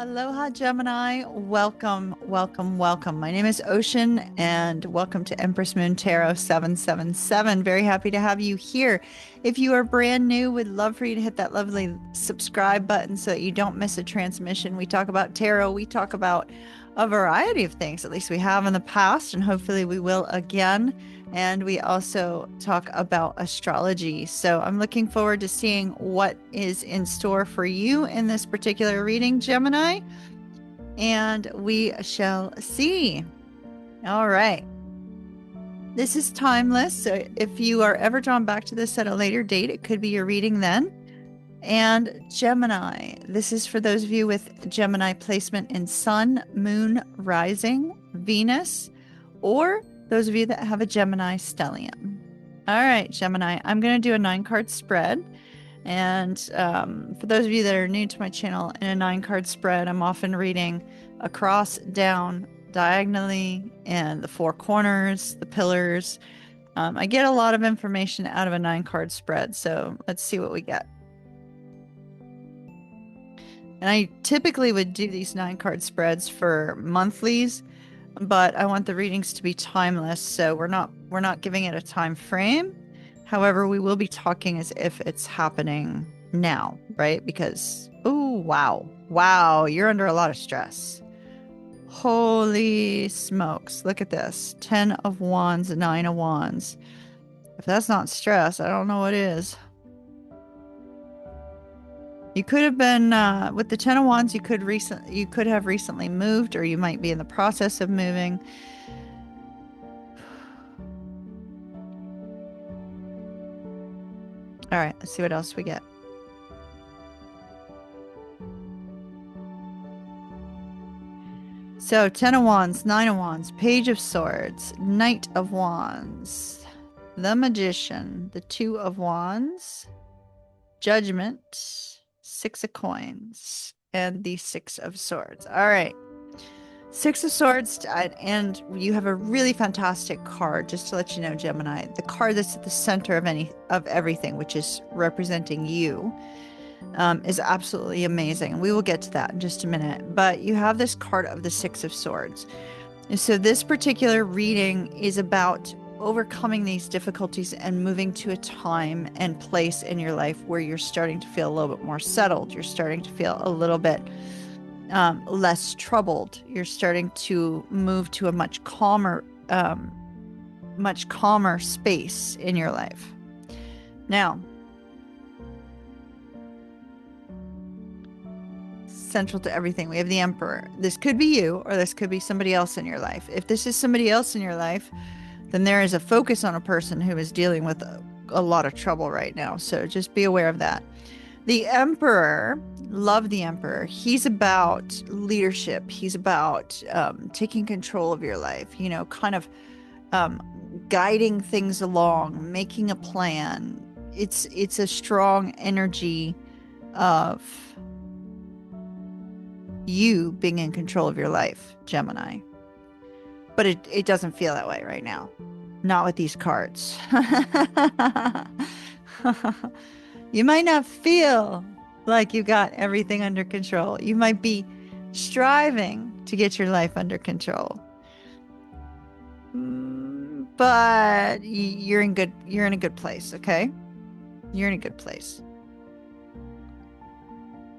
Aloha, Gemini. Welcome, welcome, welcome. My name is Ocean, and welcome to Empress Moon Tarot 777. Very happy to have you here. If you are brand new, would love for you to hit that lovely subscribe button so that you don't miss a transmission. We talk about tarot, we talk about a variety of things, at least we have in the past, and hopefully we will again. And we also talk about astrology. So I'm looking forward to seeing what is in store for you in this particular reading, Gemini. And we shall see. All right. This is timeless. So if you are ever drawn back to this at a later date, it could be your reading then. And Gemini, this is for those of you with Gemini placement in Sun, Moon, Rising, Venus, or those of you that have a Gemini stellium. All right, Gemini, I'm going to do a 9-card spread. And for those of you that are new to my channel, in a 9-card spread, I'm often reading across, down, diagonally, and the 4 corners, the pillars. I get a lot of information out of a 9-card spread, so let's see what we get. And I typically would do these 9-card spreads for monthlies, but I want the readings to be timeless, so we're not giving it a time frame. However, we will be talking as if it's happening now, right? Because, oh, wow, you're under a lot of stress. Holy smokes, look at this. 10 of Wands, 9 of Wands. If that's not stress, I don't know what is. You could have been with the 10 of Wands, you could have recently moved, or you might be in the process of moving. All right, let's see what else we get. So 10 of Wands, 9 of Wands, Page of Swords, Knight of Wands, the Magician, the 2 of Wands, Judgment, 6 of Coins, and the 6 of Swords. All right. 6 of Swords, and you have a really fantastic card, just to let you know, Gemini. The card that's at the center of everything, which is representing you, is absolutely amazing. We will get to that in just a minute. But you have this card of the 6 of Swords. And so this particular reading is about overcoming these difficulties and moving to a time and place in your life where you're starting to feel a little bit more settled. You're starting to feel a little bit less troubled. You're starting to move to a much calmer space in your life. Now, central to everything, we have the Emperor. This could be you, or this could be somebody else in your life. If this is somebody else in your life, then there is a focus on a person who is dealing with a lot of trouble right now. So just be aware of that. The Emperor, love the Emperor. He's about leadership. He's about taking control of your life, kind of guiding things along, making a plan. It's a strong energy of you being in control of your life, Gemini. But it doesn't feel that way right now. Not with these cards. You might not feel like you got everything under control. You might be striving to get your life under control. But you're in a good place, okay? You're in a good place.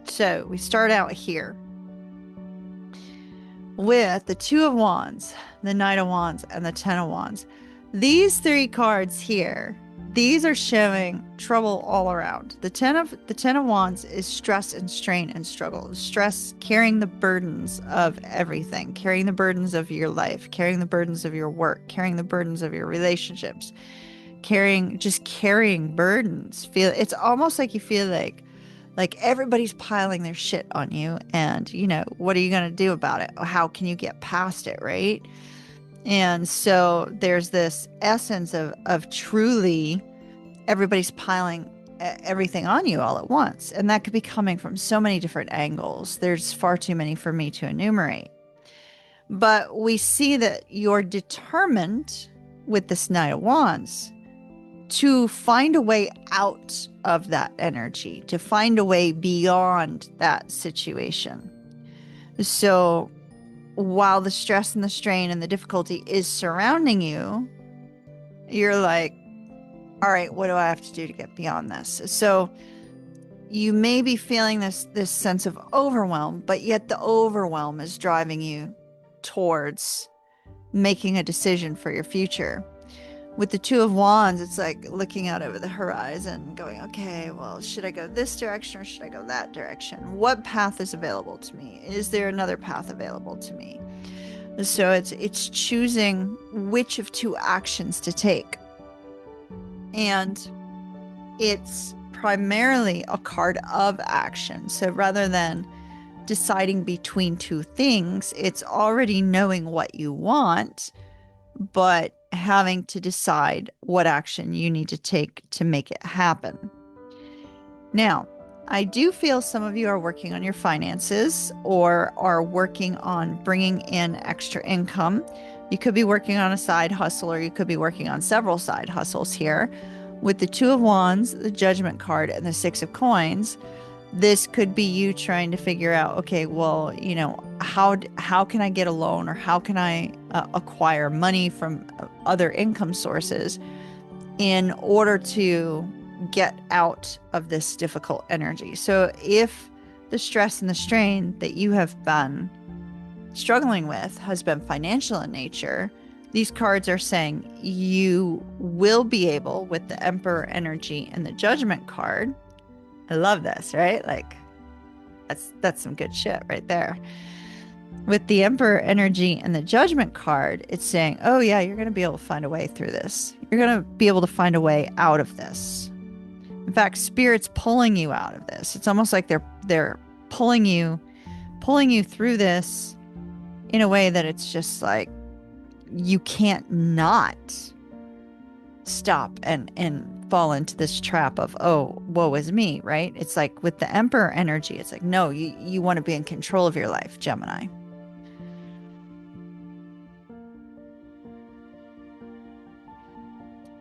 So we start out here with the 2 of Wands, the Knight of Wands, and the 10 of Wands. These 3 cards here, these are showing trouble all around. The 10 of Wands is stress and strain and struggle. Stress, carrying the burdens of everything, carrying the burdens of your life, carrying the burdens of your work, carrying the burdens of your relationships, carrying burdens. It's almost like you feel like everybody's piling their shit on you, and what are you going to do about it? How can you get past it, right? And so there's this essence of truly everybody's piling everything on you all at once, and that could be coming from so many different angles. There's far too many for me to enumerate, but we see that you're determined with this Knight of Wands to find a way out of that energy, to find a way beyond that situation. So while the stress and the strain and the difficulty is surrounding you, you're like, all right, what do I have to do to get beyond this? So you may be feeling this sense of overwhelm, but yet the overwhelm is driving you towards making a decision for your future. With the Two of Wands, it's like looking out over the horizon, going, okay, well, should I go this direction or should I go that direction? What path is available to me? Is there another path available to me? So it's choosing which of two actions to take. And it's primarily a card of action. So rather than deciding between two things, it's already knowing what you want, but having to decide what action you need to take to make it happen. Now, I do feel some of you are working on your finances or are working on bringing in extra income. You could be working on a side hustle, or you could be working on several side hustles here. With the Two of Wands, the Judgment card, and the Six of Coins, this could be you trying to figure out, okay, well, you know, how can I get a loan, or how can I acquire money from other income sources in order to get out of this difficult energy. So if the stress and the strain that you have been struggling with has been financial in nature, these cards are saying you will be able, with the Emperor energy and the Judgment card. I love this, right? Like that's some good shit right there. With the Emperor energy and the Judgment card, it's saying, oh yeah, you're going to be able to find a way through this. You're going to be able to find a way out of this. In fact, Spirit's pulling you out of this. It's almost like they're pulling you through this in a way that it's just like you can't not stop and fall into this trap of, oh, woe is me, right? It's like with the Emperor energy, it's like, no, you want to be in control of your life, Gemini.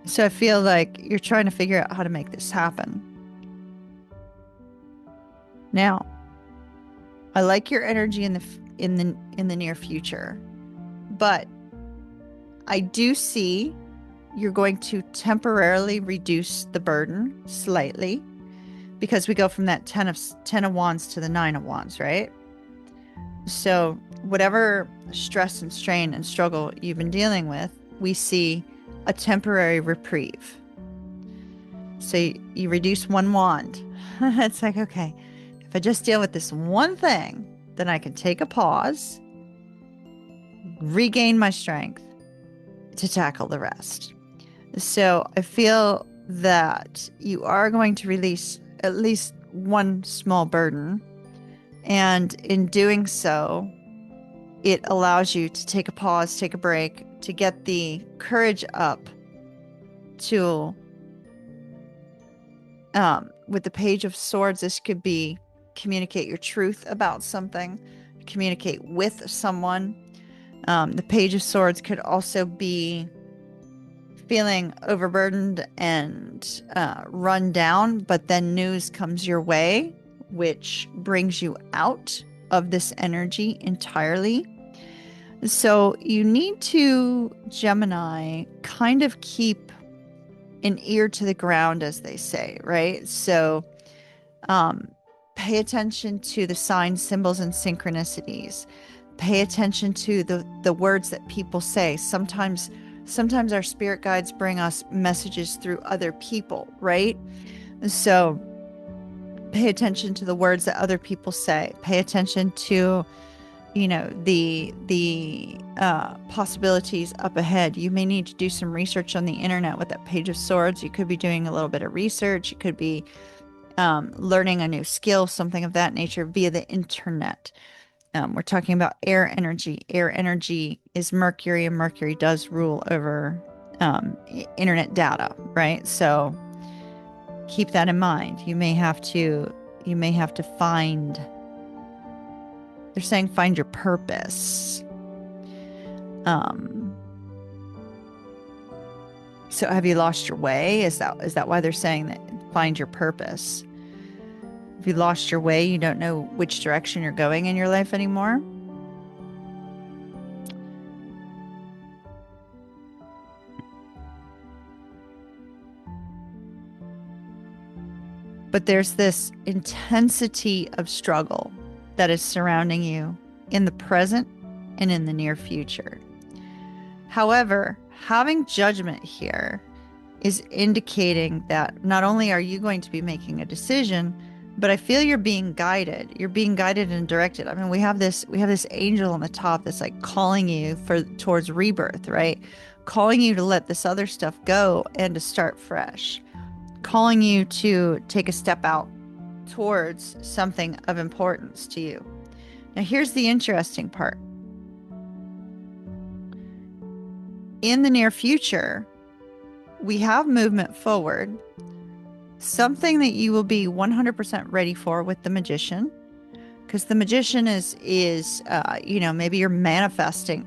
So I feel like you're trying to figure out how to make this happen. Now, I like your energy in the near future, but I do see you're going to temporarily reduce the burden slightly, because we go from that 10 of Wands to the 9 of Wands, right? So whatever stress and strain and struggle you've been dealing with, we see a temporary reprieve. So you reduce one wand. It's like, okay, if I just deal with this one thing, then I can take a pause, regain my strength to tackle the rest. So I feel that you are going to release at least one small burden. And in doing so, it allows you to take a pause, take a break, to get the courage up to, with the Page of Swords, this could be communicate your truth about something, communicate with someone. The Page of Swords could also be feeling overburdened and run down, but then news comes your way, which brings you out of this energy entirely. So you need to, Gemini, kind of keep an ear to the ground, as they say, right? So pay attention to the signs, symbols, and synchronicities. Pay attention to the words that people say. Sometimes our spirit guides bring us messages through other people, right? So pay attention to the words that other people say. Pay attention to, you know, the possibilities up ahead. You may need to do some research on the internet with that Page of Swords. You could be doing a little bit of research. You could be learning a new skill, something of that nature, via the internet. We're talking about air energy. Air energy is Mercury, and Mercury does rule over internet data, right? So keep that in mind. You may have to find, they're saying, find your purpose. So have you lost your way? Is that why they're saying that? Find your purpose. Have you lost your way? You don't know which direction you're going in your life anymore? But there's this intensity of struggle that is surrounding you in the present and in the near future. However, having judgment here is indicating that not only are you going to be making a decision, but I feel you're being guided. You're being guided and directed. I mean, we have this angel on the top that's like calling you towards rebirth, right? Calling you to let this other stuff go and to start fresh. Calling you to take a step out towards something of importance to you. Now, here's the interesting part. In the near future, we have movement forward, something that you will be 100% ready for with the magician, because the magician is maybe you're manifesting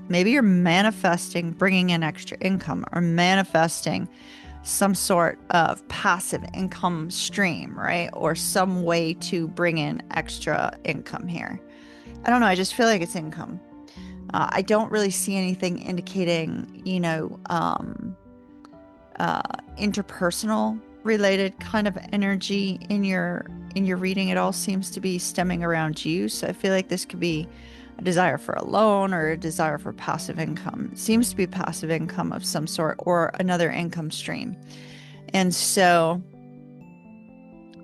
bringing in extra income, or manifesting some sort of passive income stream, right? Or some way to bring in extra income here. I don't know. I just feel like it's income. I don't really see anything indicating, interpersonal related kind of energy in your reading. It all seems to be stemming around you. So I feel like this could be a desire for a loan or a desire for passive income. It seems to be passive income of some sort or another income stream. And so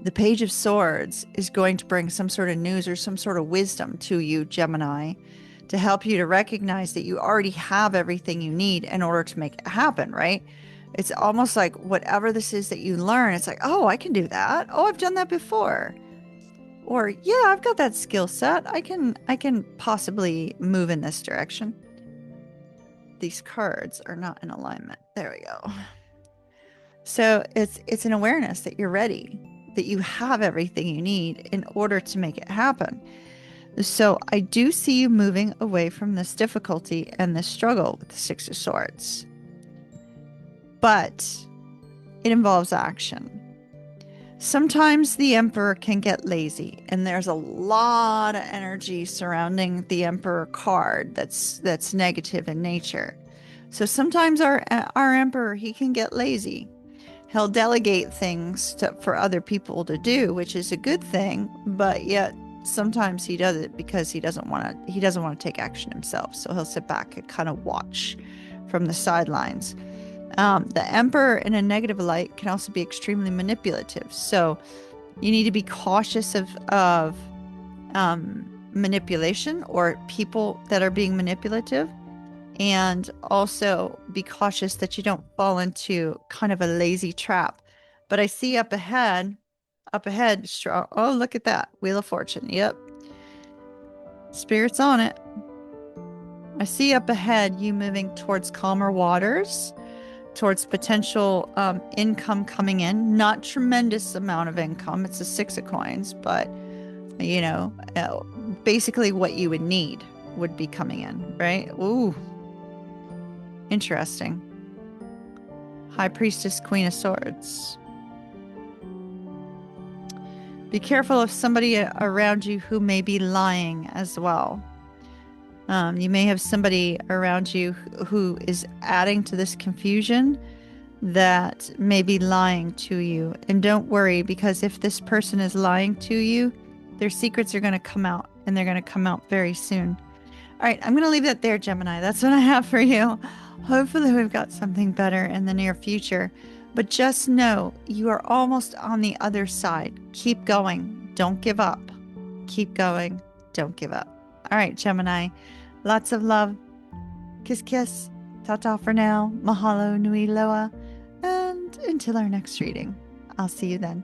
the Page of Swords is going to bring some sort of news or some sort of wisdom to you, Gemini, to help you to recognize that you already have everything you need in order to make it happen, right? It's almost like whatever this is that you learn, it's like, oh, I can do that. Oh, I've done that before. Or, yeah, I've got that skill set. I can possibly move in this direction. These cards are not in alignment. There we go. So it's an awareness that you're ready, that you have everything you need in order to make it happen. So I do see you moving away from this difficulty and this struggle with the Six of Swords. But it involves action. Sometimes the Emperor can get lazy, and there's a lot of energy surrounding the Emperor card that's negative in nature. So sometimes our Emperor, he can get lazy. He'll delegate things for other people to do, which is a good thing, but yet sometimes he does it because he doesn't want to take action himself. So he'll sit back and kind of watch from the sidelines. The Emperor in a negative light can also be extremely manipulative. So you need to be cautious of manipulation or people that are being manipulative, and also be cautious that you don't fall into kind of a lazy trap. But I see up ahead, strong. Oh, look at that. Wheel of Fortune. Yep. Spirit's on it. I see up ahead you moving towards calmer waters, towards potential income coming in. Not tremendous amount of income. It's a Six of Coins, but basically what you would need would be coming in, right? Ooh, interesting. High Priestess, Queen of Swords. Be careful of somebody around you who may be lying as well. You may have somebody around you who is adding to this confusion that may be lying to you. And don't worry, because if this person is lying to you, their secrets are going to come out, and they're going to come out very soon. All right, I'm going to leave that there, Gemini. That's what I have for you. Hopefully we've got something better in the near future. But just know you are almost on the other side. Keep going. Don't give up. Keep going. Don't give up. All right, Gemini. Lots of love. Kiss, kiss. Ta-ta for now. Mahalo nui loa. And until our next reading. I'll see you then.